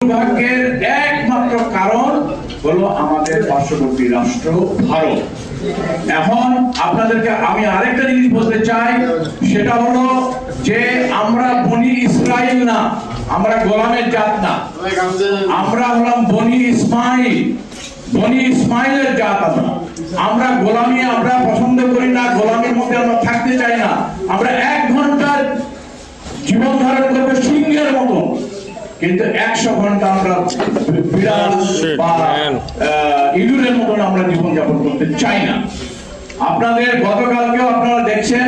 দুর্ভাগ্যের একমাত্র কারণ হলো আমাদের পার্শ্ববর্তী রাষ্ট্র ভারত। এখন আপনাদেরকে আমি আরেকটা জিনিস বলতে চাই, সেটা হলো যে আমরা বনি ইসরাইল না, আমরা গোলামের জাত না, আমরা হলাম বনি ইসমাইল। বনি ইসমাইলের জাত আমরা গোলামি আমরা পছন্দ করি না, গোলামির মধ্যে আমরা থাকতে চাই না। আমরা 1 ঘন্টা জীবন ধারণ করবো সিংহের মতো, কিন্তু 100 ঘন্টা আমরা বিড়াল বা ইঁদুরের মতন আমরা জীবনযাপন করতে চাই না। আপনাদের গতকালকেও আপনারা দেখছেন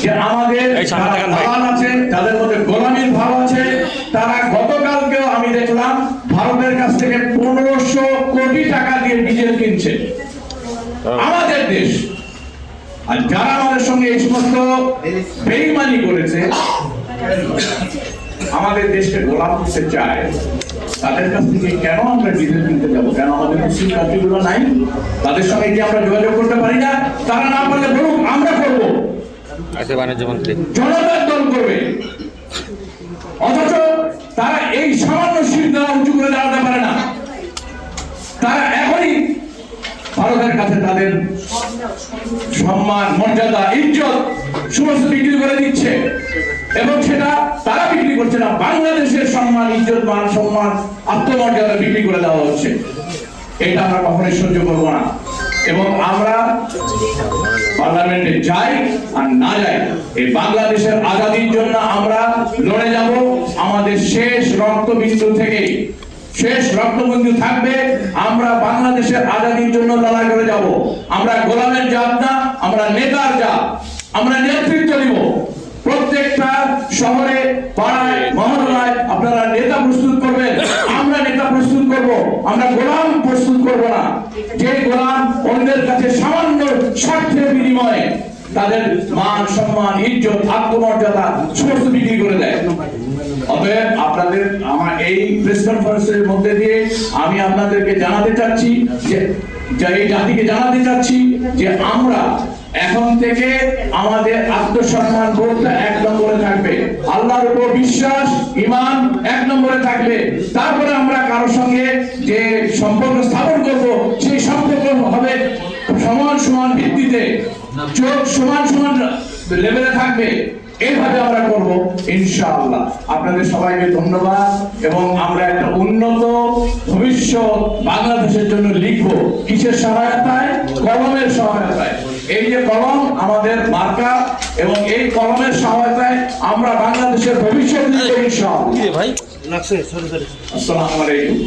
যে আমাদের দালাল আছে, তাদের মধ্যে গোলামির ভাব আছে। তারা গতকালকেও আমি দেখলাম ভারতের কাছ থেকে 1500 কোটি টাকা দিয়ে ডিজেল কিনছে আমাদের দেশ। আর যারা আমাদের সঙ্গে এই সমস্ত বেইমানি করেছে, আমাদের দেশকে গোলাম করতে চায়, তাদের কাছ থেকে কেন আমরা ডিজেল কিনতে যাবো? কেন আমাদের মুসলিম কান্ট্রিগুলো নাই? তাদের সঙ্গে কি আমরা যোগাযোগ করতে পারি না? তারা না পারলে বলুক, আমরা করবো, জনতার দল করবে। অথচ তারা এই সামান্য শীত দ্বারা উঁচু করে দাঁড়াতে পারে না। তারা এখনই ভারতের কাছে তাদের সম্মান, মর্যাদা, ইজ্জত সমস্ত বিক্রি করে দিচ্ছে, এবং সেটা তারা বিক্রি করছে না, বাংলাদেশের সম্মান, ইজ্জত, মান, সম্মান, আত্মমর্যাদা বিক্রি করে দেওয়া হচ্ছে। এটা আমরা কখনোই সহ্য করবো না। এবং আমরা পার্লামেন্টে যাই আর না যাই, এই বাংলাদেশের আজাদির জন্য আমরা লড়ে যাব। আমাদের শেষ রক্তবিন্দু থেকে শেষ রক্তবিন্দু থাকবে, আমরা বাংলাদেশের আজাদির জন্য লড়াই করে যাব। আমরা গোলামের জাত না, আমরা নেতার জাত। আমরা নেতৃত্ব দিব। প্রত্যেকটা শহরে, পাড়ায়, মহল্লায় আপনারা নেতা প্রস্তুত করবেন, আমরা নেতা প্রস্তুত করব। আমরা গোলাম প্রস্তুত করব না, যে গোলাম অন্যের কাছে সামান্য স্বার্থের বিনিময়ে তাদের মান, সম্মান, ইজ্জত, আত্মমর্যাদা সমস্ত বিক্রি করে দেয়। অতএব আপনাদের আমার এই প্রেস কনফারেন্সের মধ্যে দিয়ে আমি আপনাদেরকে জানাতে চাচ্ছি যে এই জাতিকে জানাতে চাচ্ছি যে আমরা এখন থেকে আমাদের আত্মসম্মান বোধটা 1 নম্বরে থাকবে, আল্লাহর উপর বিশ্বাস, ঈমান 1 নম্বরে থাকবে। তারপরে আমরা কারো সঙ্গে যে সম্পর্ক স্থাপন করব, সেই সম্পর্ক হবে সমান সমান ভিত্তিতে, চোখ সমান সমান লেভেলে থাকবে। এইভাবে আমরা করব ইনশাআল্লাহ। আপনাদের সবাইকে ধন্যবাদ, এবং আমরা একটা উন্নত ভবিষ্যৎ বাংলাদেশের জন্য লিখবো। কিসের সহায়তায়? কলমের সহায়তায়। এই যে কলম আমাদের মার্কা, এবং এই কলমের সহায়তায় আমরা বাংলাদেশের ভবিষ্যৎ লিখবো ইনশাআল্লাহ। আসসালামু আলাইকুম।